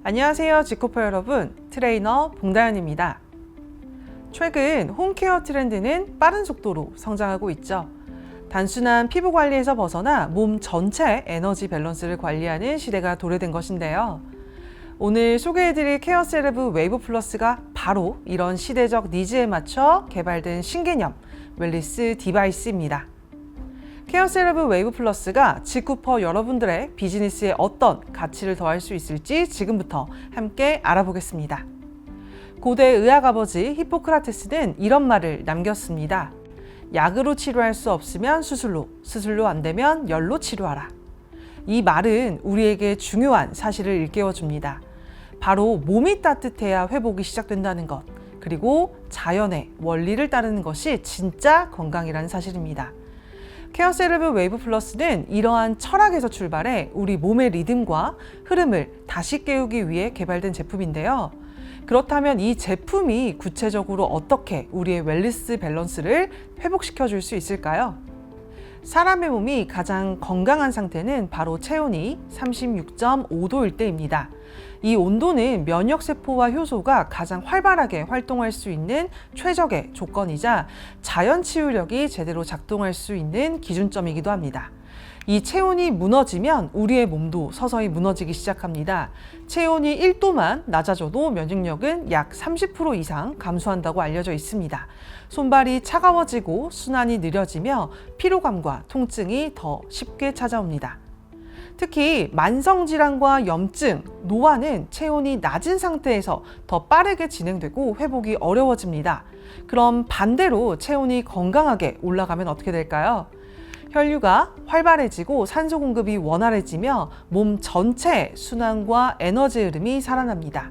안녕하세요, 지코퍼 여러분. 트레이너 봉다연입니다. 최근 홈케어 트렌드는 빠른 속도로 성장하고 있죠. 단순한 피부 관리에서 벗어나 몸 전체 에너지 밸런스를 관리하는 시대가 도래된 것인데요. 오늘 소개해드릴 케어 셀레브 웨이브 플러스가 바로 이런 시대적 니즈에 맞춰 개발된 신개념 웰리스 디바이스입니다. 케어 셀레브 웨이브 플러스가 지쿠퍼 여러분들의 비즈니스에 어떤 가치를 더할 수 있을지 지금부터 함께 알아보겠습니다. 고대 의학 아버지 히포크라테스는 이런 말을 남겼습니다. 약으로 치료할 수 없으면 수술로 안 되면 열로 치료하라. 이 말은 우리에게 중요한 사실을 일깨워 줍니다. 바로 몸이 따뜻해야 회복이 시작된다는 것, 그리고 자연의 원리를 따르는 것이 진짜 건강이라는 사실입니다. 케어 셀레브 웨이브 플러스는 이러한 철학에서 출발해 우리 몸의 리듬과 흐름을 다시 깨우기 위해 개발된 제품인데요. 그렇다면 이 제품이 구체적으로 어떻게 우리의 웰니스 밸런스를 회복시켜 줄 수 있을까요? 사람의 몸이 가장 건강한 상태는 바로 체온이 36.5도일 때입니다. 이 온도는 면역세포와 효소가 가장 활발하게 활동할 수 있는 최적의 조건이자 자연 치유력이 제대로 작동할 수 있는 기준점이기도 합니다. 이 체온이 무너지면 우리의 몸도 서서히 무너지기 시작합니다. 체온이 1도만 낮아져도 면역력은 약 30% 이상 감소한다고 알려져 있습니다. 손발이 차가워지고 순환이 느려지며 피로감과 통증이 더 쉽게 찾아옵니다. 특히 만성질환과 염증, 노화는 체온이 낮은 상태에서 더 빠르게 진행되고 회복이 어려워집니다. 그럼 반대로 체온이 건강하게 올라가면 어떻게 될까요? 혈류가 활발해지고 산소 공급이 원활해지며 몸 전체의 순환과 에너지 흐름이 살아납니다.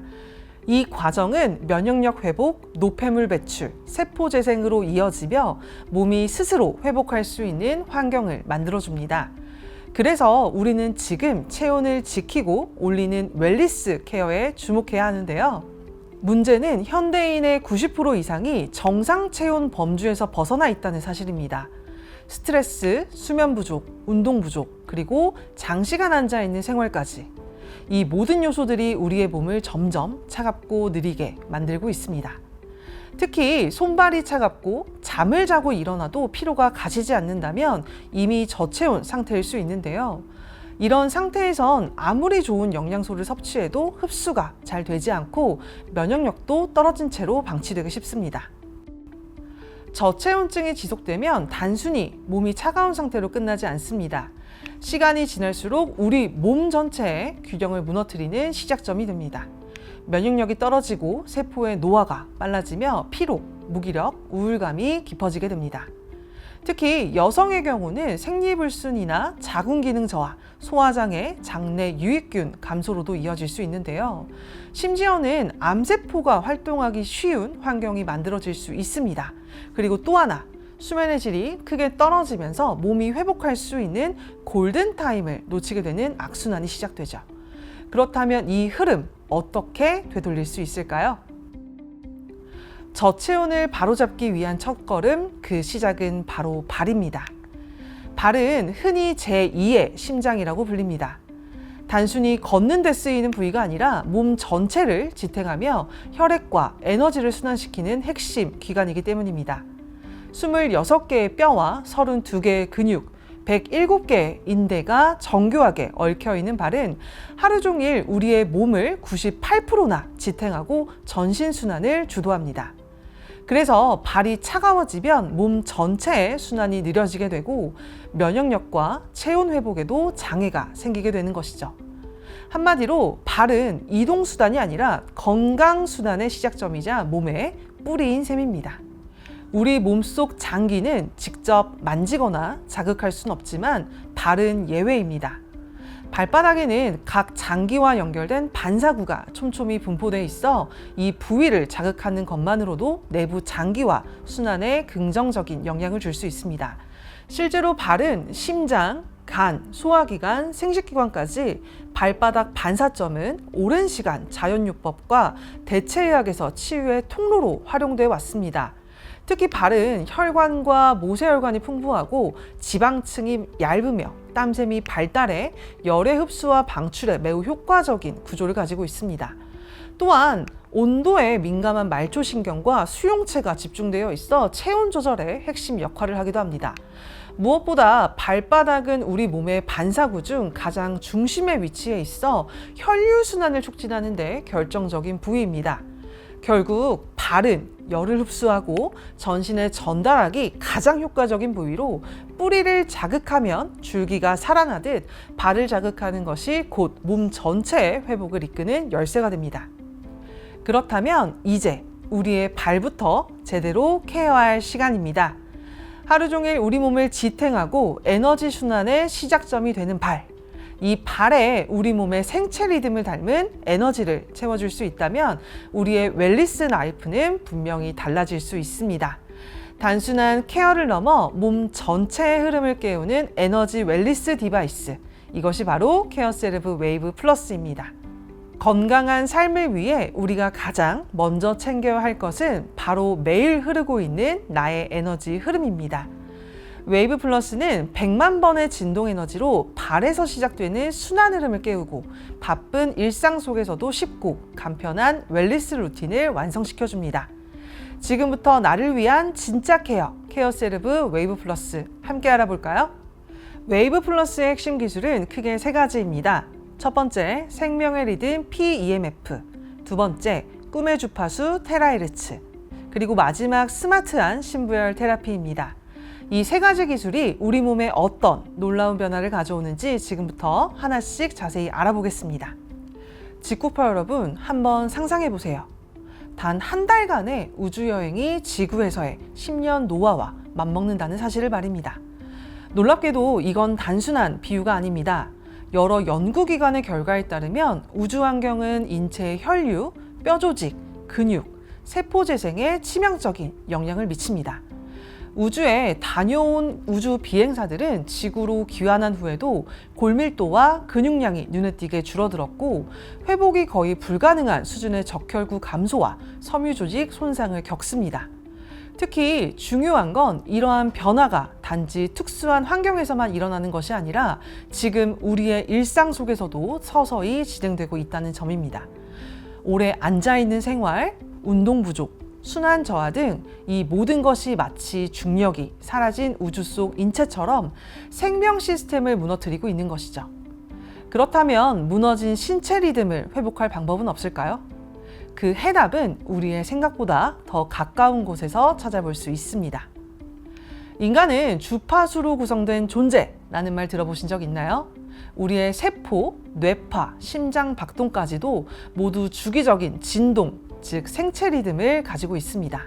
이 과정은 면역력 회복, 노폐물 배출, 세포 재생으로 이어지며 몸이 스스로 회복할 수 있는 환경을 만들어줍니다. 그래서 우리는 지금 체온을 지키고 올리는 웰니스 케어에 주목해야 하는데요. 문제는 현대인의 90% 이상이 정상 체온 범주에서 벗어나 있다는 사실입니다. 스트레스, 수면 부족, 운동 부족, 그리고 장시간 앉아 있는 생활까지 이 모든 요소들이 우리의 몸을 점점 차갑고 느리게 만들고 있습니다. 특히 손발이 차갑고 잠을 자고 일어나도 피로가 가시지 않는다면 이미 저체온 상태일 수 있는데요. 이런 상태에선 아무리 좋은 영양소를 섭취해도 흡수가 잘 되지 않고 면역력도 떨어진 채로 방치되기 쉽습니다. 저체온증이 지속되면 단순히 몸이 차가운 상태로 끝나지 않습니다. 시간이 지날수록 우리 몸 전체의 균형을 무너뜨리는 시작점이 됩니다. 면역력이 떨어지고 세포의 노화가 빨라지며 피로, 무기력, 우울감이 깊어지게 됩니다. 특히 여성의 경우는 생리불순이나 자궁기능 저하, 소화장애, 장내 유익균 감소로도 이어질 수 있는데요. 심지어는 암세포가 활동하기 쉬운 환경이 만들어질 수 있습니다. 그리고 또 하나, 수면의 질이 크게 떨어지면서 몸이 회복할 수 있는 골든타임을 놓치게 되는 악순환이 시작되죠. 그렇다면 이 흐름 어떻게 되돌릴 수 있을까요? 저체온을 바로잡기 위한 첫걸음, 그 시작은 바로 발입니다. 발은 흔히 제2의 심장이라고 불립니다. 단순히 걷는 데 쓰이는 부위가 아니라 몸 전체를 지탱하며 혈액과 에너지를 순환시키는 핵심 기관이기 때문입니다. 26개의 뼈와 32개의 근육, 107개의 인대가 정교하게 얽혀있는 발은 하루 종일 우리의 몸을 98%나 지탱하고 전신순환을 주도합니다. 그래서 발이 차가워지면 몸 전체의 순환이 느려지게 되고 면역력과 체온 회복에도 장애가 생기게 되는 것이죠. 한마디로 발은 이동수단이 아니라 건강순환의 시작점이자 몸의 뿌리인 셈입니다. 우리 몸속 장기는 직접 만지거나 자극할 수는 없지만 발은 예외입니다. 발바닥에는 각 장기와 연결된 반사구가 촘촘히 분포되어 있어 이 부위를 자극하는 것만으로도 내부 장기와 순환에 긍정적인 영향을 줄 수 있습니다. 실제로 발은 심장, 간, 소화기관, 생식기관까지 발바닥 반사점은 오랜 시간 자연요법과 대체의학에서 치유의 통로로 활용되어 왔습니다. 특히 발은 혈관과 모세혈관이 풍부하고 지방층이 얇으며 땀샘이 발달해 열의 흡수와 방출에 매우 효과적인 구조를 가지고 있습니다. 또한 온도에 민감한 말초신경과 수용체가 집중되어 있어 체온 조절에 핵심 역할을 하기도 합니다. 무엇보다 발바닥은 우리 몸의 반사구 중 가장 중심에 위치해 있어 혈류순환을 촉진하는 데 결정적인 부위입니다. 결국 발은 열을 흡수하고 전신에 전달하기 가장 효과적인 부위로 뿌리를 자극하면 줄기가 살아나듯 발을 자극하는 것이 곧 몸 전체의 회복을 이끄는 열쇠가 됩니다. 그렇다면 이제 우리의 발부터 제대로 케어할 시간입니다. 하루 종일 우리 몸을 지탱하고 에너지 순환의 시작점이 되는 발. 이 발에 우리 몸의 생체 리듬을 닮은 에너지를 채워줄 수 있다면 우리의 웰니스 라이프는 분명히 달라질 수 있습니다. 단순한 케어를 넘어 몸 전체의 흐름을 깨우는 에너지 웰니스 디바이스. 이것이 바로 케어셀브 웨이브 플러스입니다. 건강한 삶을 위해 우리가 가장 먼저 챙겨야 할 것은 바로 매일 흐르고 있는 나의 에너지 흐름입니다. 웨이브 플러스는 100만 번의 진동 에너지로 발에서 시작되는 순환 흐름을 깨우고 바쁜 일상 속에서도 쉽고 간편한 웰니스 루틴을 완성시켜줍니다. 지금부터 나를 위한 진짜 케어, 케어셀브 웨이브 플러스 함께 알아볼까요? 웨이브 플러스의 핵심 기술은 크게 세 가지입니다. 첫 번째, 생명의 리듬 PEMF, 두 번째, 꿈의 주파수 테라헤르츠, 그리고 마지막 스마트한 심부열 테라피입니다. 이 세 가지 기술이 우리 몸에 어떤 놀라운 변화를 가져오는지 지금부터 하나씩 자세히 알아보겠습니다. 직구파 여러분, 한번 상상해 보세요. 단 한 달간의 우주여행이 지구에서의 10년 노화와 맞먹는다는 사실을 말입니다. 놀랍게도 이건 단순한 비유가 아닙니다. 여러 연구기관의 결과에 따르면 우주 환경은 인체의 혈류, 뼈조직, 근육, 세포 재생에 치명적인 영향을 미칩니다. 우주에 다녀온 우주 비행사들은 지구로 귀환한 후에도 골밀도와 근육량이 눈에 띄게 줄어들었고 회복이 거의 불가능한 수준의 적혈구 감소와 섬유 조직 손상을 겪습니다. 특히 중요한 건 이러한 변화가 단지 특수한 환경에서만 일어나는 것이 아니라 지금 우리의 일상 속에서도 서서히 진행되고 있다는 점입니다. 오래 앉아있는 생활, 운동 부족, 순환 저하 등 이 모든 것이 마치 중력이 사라진 우주 속 인체처럼 생명 시스템을 무너뜨리고 있는 것이죠. 그렇다면 무너진 신체 리듬을 회복할 방법은 없을까요? 그 해답은 우리의 생각보다 더 가까운 곳에서 찾아볼 수 있습니다. 인간은 주파수로 구성된 존재라는 말 들어보신 적 있나요? 우리의 세포, 뇌파, 심장 박동까지도 모두 주기적인 진동, 즉 생체 리듬을 가지고 있습니다.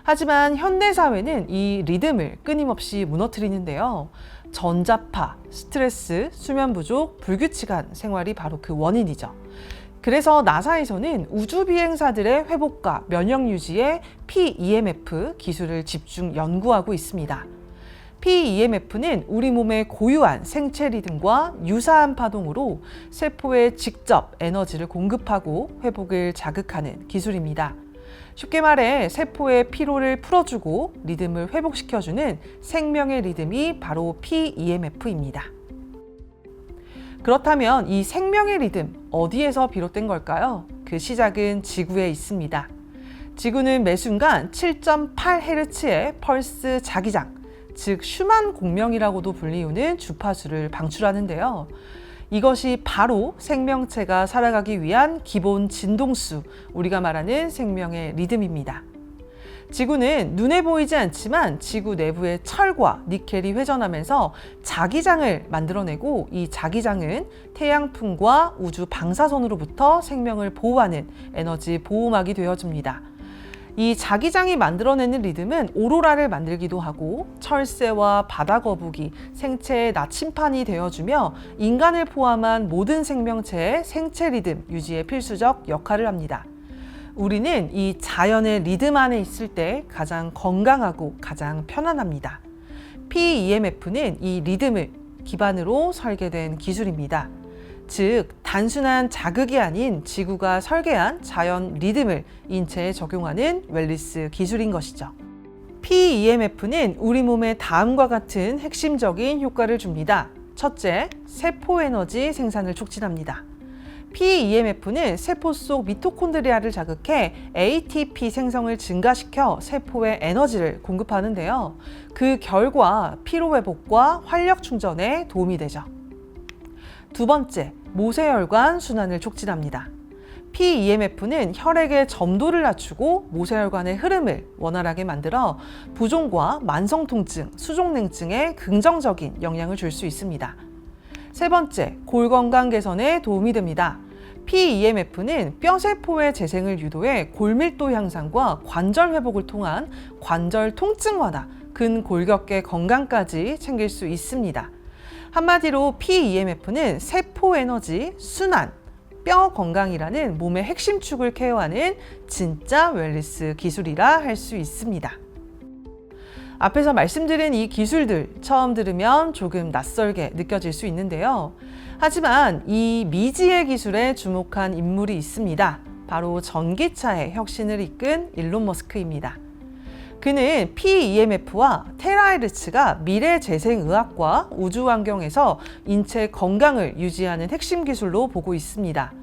하지만 현대사회는 이 리듬을 끊임없이 무너뜨리는데요. 전자파, 스트레스, 수면 부족, 불규칙한 생활이 바로 그 원인이죠. 그래서 나사에서는 우주 비행사들의 회복과 면역 유지에 PEMF 기술을 집중 연구하고 있습니다. PEMF는 우리 몸의 고유한 생체 리듬과 유사한 파동으로 세포에 직접 에너지를 공급하고 회복을 자극하는 기술입니다. 쉽게 말해 세포의 피로를 풀어주고 리듬을 회복시켜주는 생명의 리듬이 바로 PEMF입니다. 그렇다면 이 생명의 리듬 어디에서 비롯된 걸까요? 그 시작은 지구에 있습니다. 지구는 매 순간 7.8Hz의 펄스 자기장, 즉 슈만 공명이라고도 불리우는 주파수를 방출하는데요. 이것이 바로 생명체가 살아가기 위한 기본 진동수, 우리가 말하는 생명의 리듬입니다. 지구는 눈에 보이지 않지만 지구 내부의 철과 니켈이 회전하면서 자기장을 만들어내고 이 자기장은 태양풍과 우주 방사선으로부터 생명을 보호하는 에너지 보호막이 되어줍니다. 이 자기장이 만들어내는 리듬은 오로라를 만들기도 하고 철새와 바다거북이, 생체의 나침판이 되어주며 인간을 포함한 모든 생명체의 생체 리듬 유지에 필수적 역할을 합니다. 우리는 이 자연의 리듬 안에 있을 때 가장 건강하고 가장 편안합니다. PEMF는 이 리듬을 기반으로 설계된 기술입니다. 즉, 단순한 자극이 아닌 지구가 설계한 자연 리듬을 인체에 적용하는 웰니스 기술인 것이죠. PEMF는 우리 몸에 다음과 같은 핵심적인 효과를 줍니다. 첫째, 세포 에너지 생산을 촉진합니다. PEMF는 세포 속 미토콘드리아를 자극해 ATP 생성을 증가시켜 세포에 에너지를 공급하는데요. 그 결과 피로 회복과 활력 충전에 도움이 되죠. 두 번째, 모세혈관 순환을 촉진합니다. PEMF는 혈액의 점도를 낮추고 모세혈관의 흐름을 원활하게 만들어 부종과 만성통증, 수족냉증에 긍정적인 영향을 줄 수 있습니다. 세 번째, 골 건강 개선에 도움이 됩니다. PEMF는 뼈세포의 재생을 유도해 골밀도 향상과 관절 회복을 통한 관절 통증 완화, 근골격계 건강까지 챙길 수 있습니다. 한마디로 PEMF는 세포 에너지, 순환, 뼈 건강이라는 몸의 핵심 축을 케어하는 진짜 웰니스 기술이라 할 수 있습니다. 앞에서 말씀드린 이 기술들 처음 들으면 조금 낯설게 느껴질 수 있는데요. 하지만 이 미지의 기술에 주목한 인물이 있습니다. 바로 전기차의 혁신을 이끈 일론 머스크입니다. 그는 PEMF와 테라헤르츠가 미래 재생의학과 우주 환경에서 인체 건강을 유지하는 핵심 기술로 보고 있습니다.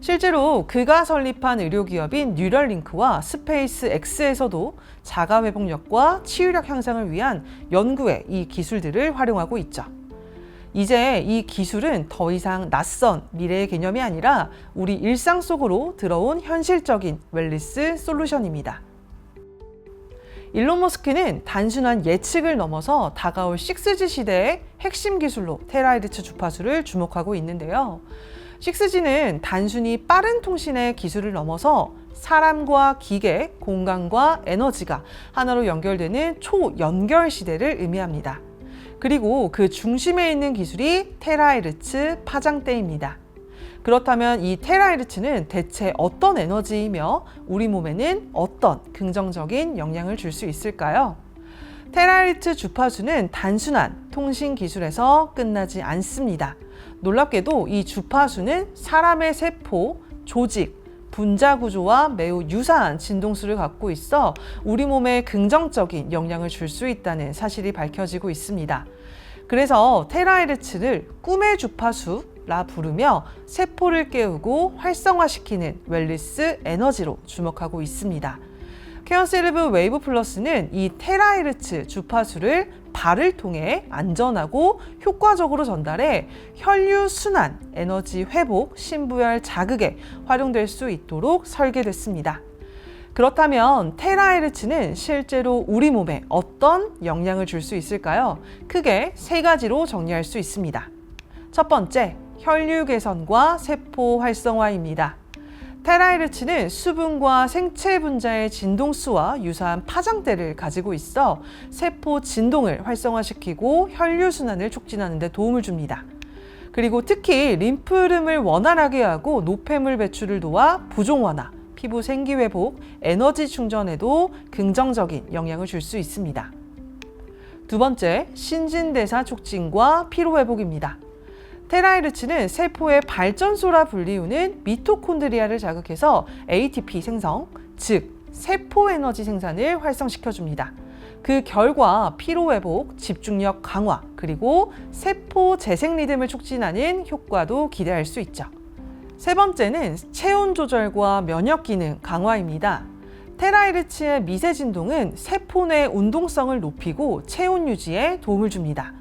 실제로 그가 설립한 의료기업인 뉴럴링크와 스페이스 X에서도 자가회복력과 치유력 향상을 위한 연구에 이 기술들을 활용하고 있죠. 이제 이 기술은 더 이상 낯선 미래의 개념이 아니라 우리 일상 속으로 들어온 현실적인 웰니스 솔루션입니다. 일론 머스크는 단순한 예측을 넘어서 다가올 6G 시대의 핵심 기술로 테라헤르츠 주파수를 주목하고 있는데요. 6G는 단순히 빠른 통신의 기술을 넘어서 사람과 기계, 공간과 에너지가 하나로 연결되는 초연결 시대를 의미합니다. 그리고 그 중심에 있는 기술이 테라헤르츠 파장대입니다. 그렇다면 이 테라헤르츠는 대체 어떤 에너지이며 우리 몸에는 어떤 긍정적인 영향을 줄 수 있을까요? 테라헤르츠 주파수는 단순한 통신 기술에서 끝나지 않습니다. 놀랍게도 이 주파수는 사람의 세포, 조직, 분자 구조와 매우 유사한 진동수를 갖고 있어 우리 몸에 긍정적인 영향을 줄 수 있다는 사실이 밝혀지고 있습니다. 그래서 테라헤르츠를 꿈의 주파수라 부르며 세포를 깨우고 활성화시키는 웰니스 에너지로 주목하고 있습니다. 케어셀브 웨이브 플러스는 이 테라헤르츠 주파수를 발을 통해 안전하고 효과적으로 전달해 혈류 순환, 에너지 회복, 신부열 자극에 활용될 수 있도록 설계됐습니다. 그렇다면 테라헤르츠는 실제로 우리 몸에 어떤 영향을 줄 수 있을까요? 크게 세 가지로 정리할 수 있습니다. 첫 번째, 혈류 개선과 세포 활성화입니다. 테라헤르츠는 수분과 생체 분자의 진동수와 유사한 파장대를 가지고 있어 세포 진동을 활성화시키고 혈류 순환을 촉진하는 데 도움을 줍니다. 그리고 특히 림프 흐름을 원활하게 하고 노폐물 배출을 도와 부종 완화, 피부 생기 회복, 에너지 충전에도 긍정적인 영향을 줄 수 있습니다. 두 번째, 신진대사 촉진과 피로 회복입니다. 테라헤르츠는 세포의 발전소라 불리우는 미토콘드리아를 자극해서 ATP 생성, 즉 세포 에너지 생산을 활성시켜줍니다. 그 결과 피로 회복, 집중력 강화, 그리고 세포 재생 리듬을 촉진하는 효과도 기대할 수 있죠. 세 번째는 체온 조절과 면역 기능 강화입니다. 테라헤르츠의 미세 진동은 세포 내 운동성을 높이고 체온 유지에 도움을 줍니다.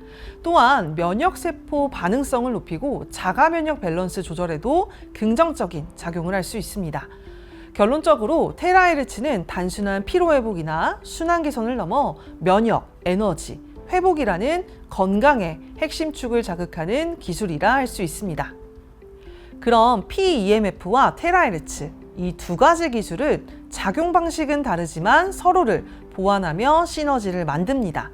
또한 면역세포 반응성을 높이고 자가 면역 밸런스 조절에도 긍정적인 작용을 할 수 있습니다. 결론적으로 테라헤르츠는 단순한 피로회복이나 순환 개선을 넘어 면역, 에너지, 회복이라는 건강의 핵심 축을 자극하는 기술이라 할 수 있습니다. 그럼 PEMF와 테라헤르츠, 이 두 가지 기술은 작용 방식은 다르지만 서로를 보완하며 시너지를 만듭니다.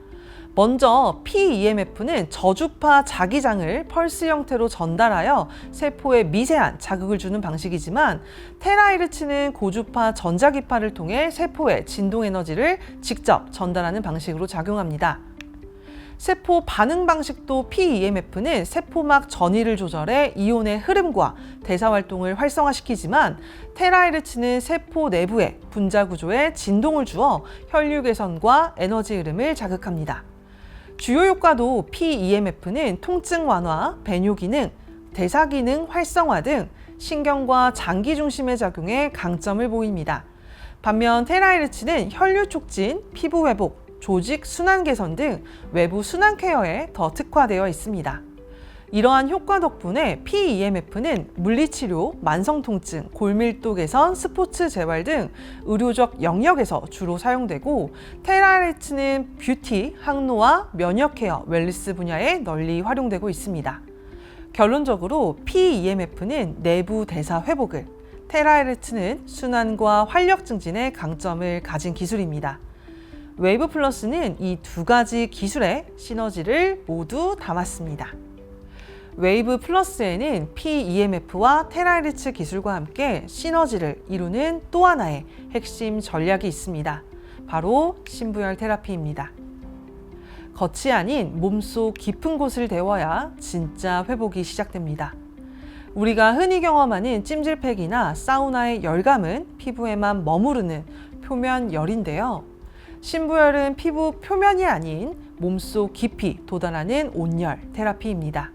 먼저 PEMF는 저주파 자기장을 펄스 형태로 전달하여 세포에 미세한 자극을 주는 방식이지만 테라헤르츠는 고주파 전자기파를 통해 세포에 진동 에너지를 직접 전달하는 방식으로 작용합니다. 세포 반응 방식도 PEMF는 세포막 전위를 조절해 이온의 흐름과 대사 활동을 활성화시키지만 테라헤르츠는 세포 내부의 분자 구조에 진동을 주어 혈류 개선과 에너지 흐름을 자극합니다. 주요 효과도 PEMF는 통증 완화, 배뇨 기능, 대사 기능 활성화 등 신경과 장기 중심의 작용에 강점을 보입니다. 반면 테라이르츠는 혈류 촉진, 피부 회복, 조직 순환 개선 등 외부 순환 케어에 더 특화되어 있습니다. 이러한 효과 덕분에 PEMF는 물리치료, 만성통증, 골밀도 개선, 스포츠 재활 등 의료적 영역에서 주로 사용되고, 테라이르츠는 뷰티, 항노화, 면역 케어, 웰니스 분야에 널리 활용되고 있습니다. 결론적으로 PEMF는 내부 대사 회복을, 테라이르츠는 순환과 활력 증진의 강점을 가진 기술입니다. 웨이브 플러스는 이 두 가지 기술의 시너지를 모두 담았습니다. 웨이브 플러스에는 PEMF와 테라이르츠 기술과 함께 시너지를 이루는 또 하나의 핵심 전략이 있습니다. 바로 신부열 테라피입니다. 겉이 아닌 몸속 깊은 곳을 데워야 진짜 회복이 시작됩니다. 우리가 흔히 경험하는 찜질팩이나 사우나의 열감은 피부에만 머무르는 표면 열인데요. 신부열은 피부 표면이 아닌 몸속 깊이 도달하는 온열 테라피입니다.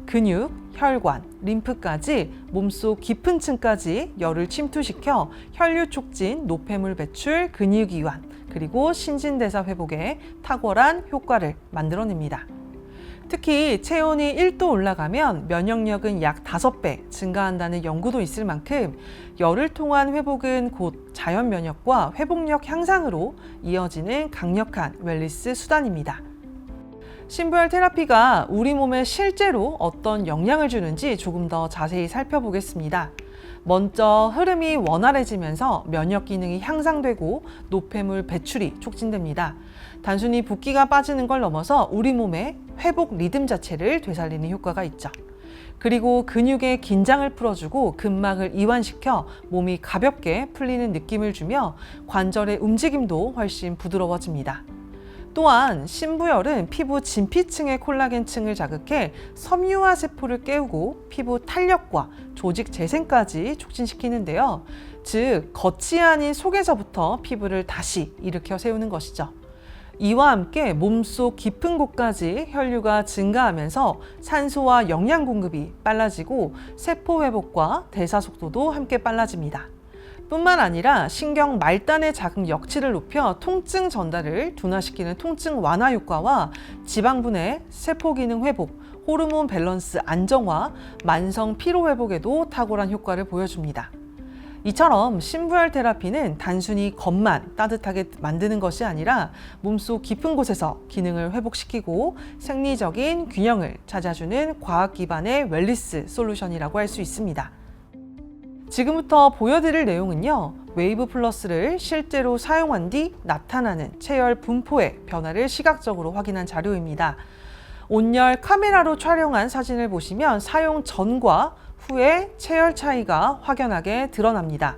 근육, 혈관, 림프까지 몸속 깊은 층까지 열을 침투시켜 혈류 촉진, 노폐물 배출, 근육 이완, 그리고 신진대사 회복에 탁월한 효과를 만들어냅니다. 특히 체온이 1도 올라가면 면역력은 약 5배 증가한다는 연구도 있을 만큼 열을 통한 회복은 곧 자연 면역과 회복력 향상으로 이어지는 강력한 웰니스 수단입니다. 신부열 테라피가 우리 몸에 실제로 어떤 영향을 주는지 조금 더 자세히 살펴보겠습니다. 먼저 흐름이 원활해지면서 면역 기능이 향상되고 노폐물 배출이 촉진됩니다. 단순히 붓기가 빠지는 걸 넘어서 우리 몸의 회복 리듬 자체를 되살리는 효과가 있죠. 그리고 근육의 긴장을 풀어주고 근막을 이완시켜 몸이 가볍게 풀리는 느낌을 주며 관절의 움직임도 훨씬 부드러워집니다. 또한 신부열은 피부 진피층의 콜라겐층을 자극해 섬유화 세포를 깨우고 피부 탄력과 조직 재생까지 촉진시키는데요. 즉, 겉이 아닌 속에서부터 피부를 다시 일으켜 세우는 것이죠. 이와 함께 몸속 깊은 곳까지 혈류가 증가하면서 산소와 영양 공급이 빨라지고 세포 회복과 대사 속도도 함께 빨라집니다. 뿐만 아니라 신경 말단의 자극 역치를 높여 통증 전달을 둔화시키는 통증 완화 효과와 지방분해, 세포 기능 회복, 호르몬 밸런스 안정화, 만성 피로 회복에도 탁월한 효과를 보여줍니다. 이처럼 신부열 테라피는 단순히 겉만 따뜻하게 만드는 것이 아니라 몸속 깊은 곳에서 기능을 회복시키고 생리적인 균형을 찾아주는 과학 기반의 웰니스 솔루션이라고 할 수 있습니다. 지금부터 보여드릴 내용은요, 웨이브 플러스를 실제로 사용한 뒤 나타나는 체열 분포의 변화를 시각적으로 확인한 자료입니다. 온열 카메라로 촬영한 사진을 보시면 사용 전과 후의 체열 차이가 확연하게 드러납니다.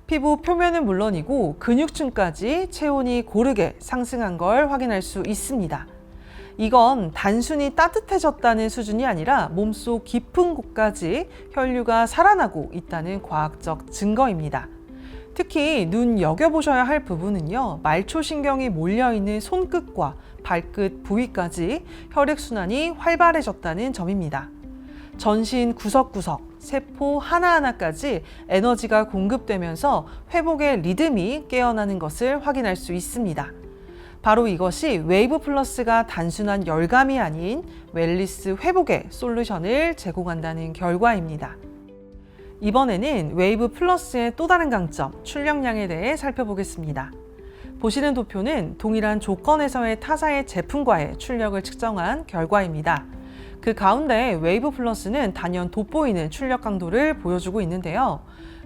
피부 표면은 물론이고 근육층까지 체온이 고르게 상승한 걸 확인할 수 있습니다. 이건 단순히 따뜻해졌다는 수준이 아니라 몸속 깊은 곳까지 혈류가 살아나고 있다는 과학적 증거입니다. 특히 눈여겨보셔야 할 부분은요, 말초신경이 몰려있는 손끝과 발끝 부위까지 혈액순환이 활발해졌다는 점입니다. 전신 구석구석, 세포 하나하나까지 에너지가 공급되면서 회복의 리듬이 깨어나는 것을 확인할 수 있습니다. 바로 이것이 웨이브 플러스가 단순한 열감이 아닌 웰니스 회복의 솔루션을 제공한다는 결과입니다. 이번에는 웨이브 플러스의 또 다른 강점, 출력량에 대해 살펴보겠습니다. 보시는 도표는 동일한 조건에서의 타사의 제품과의 출력을 측정한 결과입니다. 그 가운데 웨이브 플러스는 단연 돋보이는 출력 강도를 보여주고 있는데요.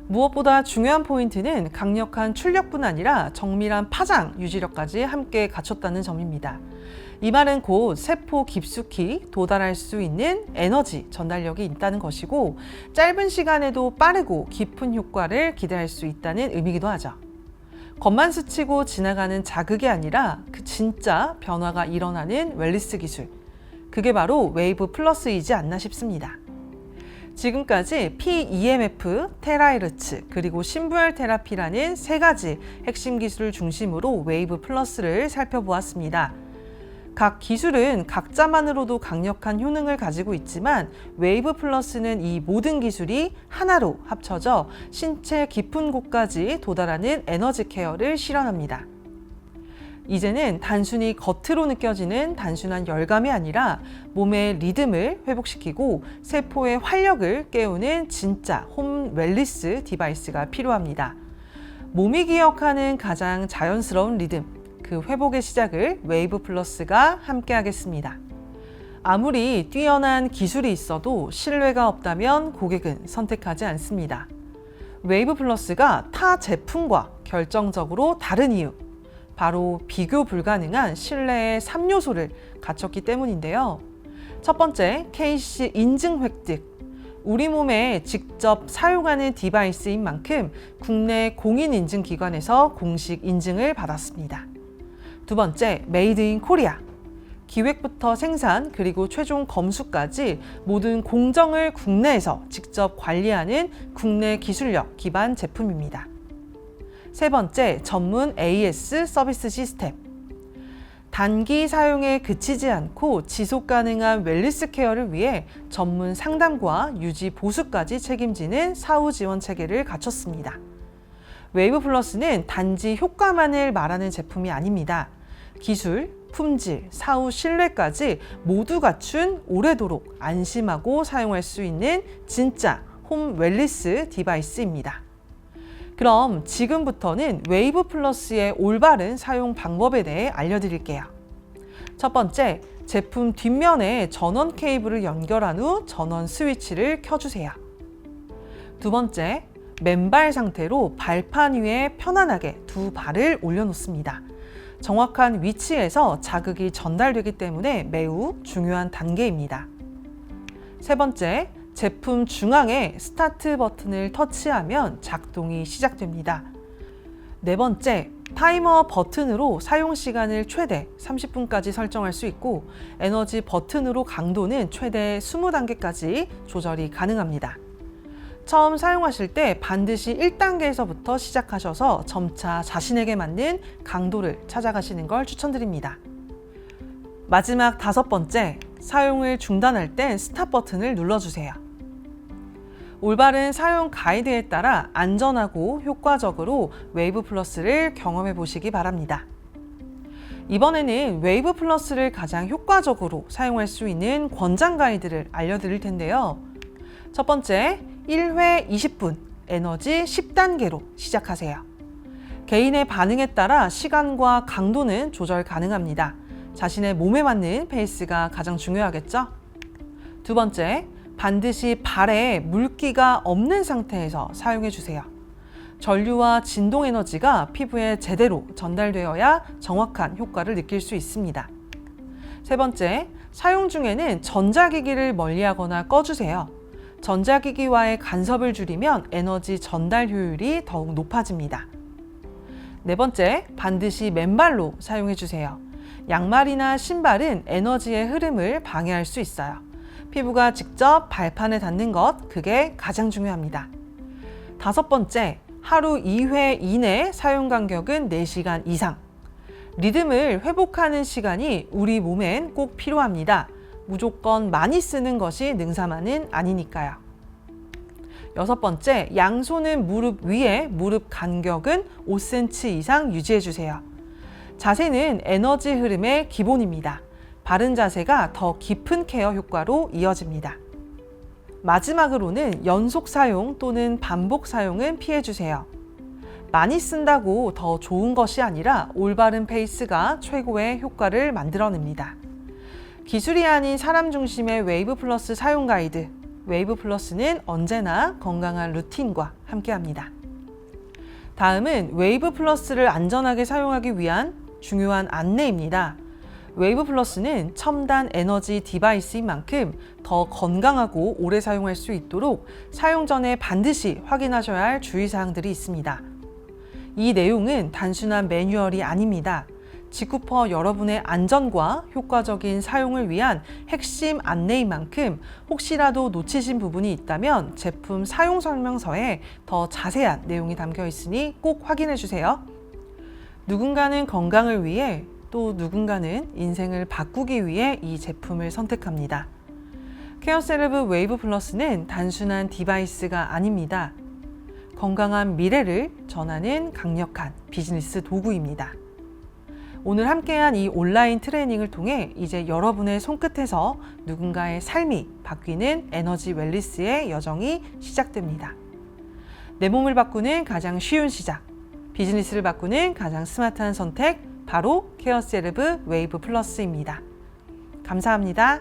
무엇보다 중요한 포인트는 강력한 출력뿐 아니라 정밀한 파장 유지력까지 함께 갖췄다는 점입니다. 이 말은 곧 세포 깊숙이 도달할 수 있는 에너지 전달력이 있다는 것이고, 짧은 시간에도 빠르고 깊은 효과를 기대할 수 있다는 의미이기도 하죠. 겉만 스치고 지나가는 자극이 아니라 그 진짜 변화가 일어나는 웰니스 기술, 그게 바로 웨이브 플러스이지 않나 싶습니다. 지금까지 PEMF, 테라이르츠, 그리고 신부열 테라피라는 세 가지 핵심 기술을 중심으로 웨이브 플러스를 살펴보았습니다. 각 기술은 각자만으로도 강력한 효능을 가지고 있지만 웨이브 플러스는 이 모든 기술이 하나로 합쳐져 신체 깊은 곳까지 도달하는 에너지 케어를 실현합니다. 이제는 단순히 겉으로 느껴지는 단순한 열감이 아니라 몸의 리듬을 회복시키고 세포의 활력을 깨우는 진짜 홈 웰니스 디바이스가 필요합니다. 몸이 기억하는 가장 자연스러운 리듬, 그 회복의 시작을 웨이브 플러스가 함께 하겠습니다. 아무리 뛰어난 기술이 있어도 신뢰가 없다면 고객은 선택하지 않습니다. 웨이브 플러스가 타 제품과 결정적으로 다른 이유, 바로 비교 불가능한 신뢰의 3요소를 갖췄기 때문인데요. 첫 번째, KC 인증 획득. 우리 몸에 직접 사용하는 디바이스인 만큼 국내 공인인증기관에서 공식 인증을 받았습니다. 두 번째, 메이드 인 코리아. 기획부터 생산 그리고 최종 검수까지 모든 공정을 국내에서 직접 관리하는 국내 기술력 기반 제품입니다. 세 번째, 전문 AS 서비스 시스템. 단기 사용에 그치지 않고 지속 가능한 웰니스 케어를 위해 전문 상담과 유지 보수까지 책임지는 사후 지원 체계를 갖췄습니다. 웨이브 플러스는 단지 효과만을 말하는 제품이 아닙니다. 기술, 품질, 사후 신뢰까지 모두 갖춘 오래도록 안심하고 사용할 수 있는 진짜 홈 웰니스 디바이스입니다. 그럼 지금부터는 웨이브 플러스의 올바른 사용 방법에 대해 알려드릴게요. 첫 번째, 제품 뒷면에 전원 케이블을 연결한 후 전원 스위치를 켜주세요. 두 번째, 맨발 상태로 발판 위에 편안하게 두 발을 올려놓습니다. 정확한 위치에서 자극이 전달되기 때문에 매우 중요한 단계입니다. 세 번째, 제품 중앙에 스타트 버튼을 터치하면 작동이 시작됩니다. 네 번째, 타이머 버튼으로 사용 시간을 최대 30분까지 설정할 수 있고 에너지 버튼으로 강도는 최대 20단계까지 조절이 가능합니다. 처음 사용하실 때 반드시 1단계에서부터 시작하셔서 점차 자신에게 맞는 강도를 찾아가시는 걸 추천드립니다. 마지막 다섯 번째, 사용을 중단할 땐 스탑 버튼을 눌러주세요. 올바른 사용 가이드에 따라 안전하고 효과적으로 웨이브 플러스를 경험해 보시기 바랍니다. 이번에는 웨이브 플러스를 가장 효과적으로 사용할 수 있는 권장 가이드를 알려드릴 텐데요. 첫 번째, 1회 20분, 에너지 10단계로 시작하세요. 개인의 반응에 따라 시간과 강도는 조절 가능합니다. 자신의 몸에 맞는 페이스가 가장 중요하겠죠? 두 번째, 반드시 발에 물기가 없는 상태에서 사용해 주세요. 전류와 진동 에너지가 피부에 제대로 전달되어야 정확한 효과를 느낄 수 있습니다. 세 번째, 사용 중에는 전자기기를 멀리하거나 꺼주세요. 전자기기와의 간섭을 줄이면 에너지 전달 효율이 더욱 높아집니다. 네 번째, 반드시 맨발로 사용해 주세요. 양말이나 신발은 에너지의 흐름을 방해할 수 있어요. 피부가 직접 발판에 닿는 것, 그게 가장 중요합니다. 다섯 번째, 하루 2회 이내 사용 간격은 4시간 이상. 리듬을 회복하는 시간이 우리 몸엔 꼭 필요합니다. 무조건 많이 쓰는 것이 능사만은 아니니까요. 여섯 번째, 양손은 무릎 위에, 무릎 간격은 5cm 이상 유지해 주세요. 자세는 에너지 흐름의 기본입니다. 바른 자세가 더 깊은 케어 효과로 이어집니다. 마지막으로는 연속 사용 또는 반복 사용은 피해 주세요. 많이 쓴다고 더 좋은 것이 아니라 올바른 페이스가 최고의 효과를 만들어냅니다. 기술이 아닌 사람 중심의 웨이브 플러스 사용 가이드, 웨이브 플러스는 언제나 건강한 루틴과 함께합니다. 다음은 웨이브 플러스를 안전하게 사용하기 위한 중요한 안내입니다. 웨이브 플러스는 첨단 에너지 디바이스인 만큼 더 건강하고 오래 사용할 수 있도록 사용 전에 반드시 확인하셔야 할 주의사항들이 있습니다. 이 내용은 단순한 매뉴얼이 아닙니다. 지쿠퍼 여러분의 안전과 효과적인 사용을 위한 핵심 안내인 만큼 혹시라도 놓치신 부분이 있다면 제품 사용 설명서에 더 자세한 내용이 담겨 있으니 꼭 확인해 주세요. 누군가는 건강을 위해 또 누군가는 인생을 바꾸기 위해 이 제품을 선택합니다. 케어셀럽 웨이브 플러스는 단순한 디바이스가 아닙니다. 건강한 미래를 전하는 강력한 비즈니스 도구입니다. 오늘 함께한 이 온라인 트레이닝을 통해 이제 여러분의 손끝에서 누군가의 삶이 바뀌는 에너지 웰리스의 여정이 시작됩니다. 내 몸을 바꾸는 가장 쉬운 시작, 비즈니스를 바꾸는 가장 스마트한 선택, 바로 케어셀럽 웨이브 플러스입니다. 감사합니다.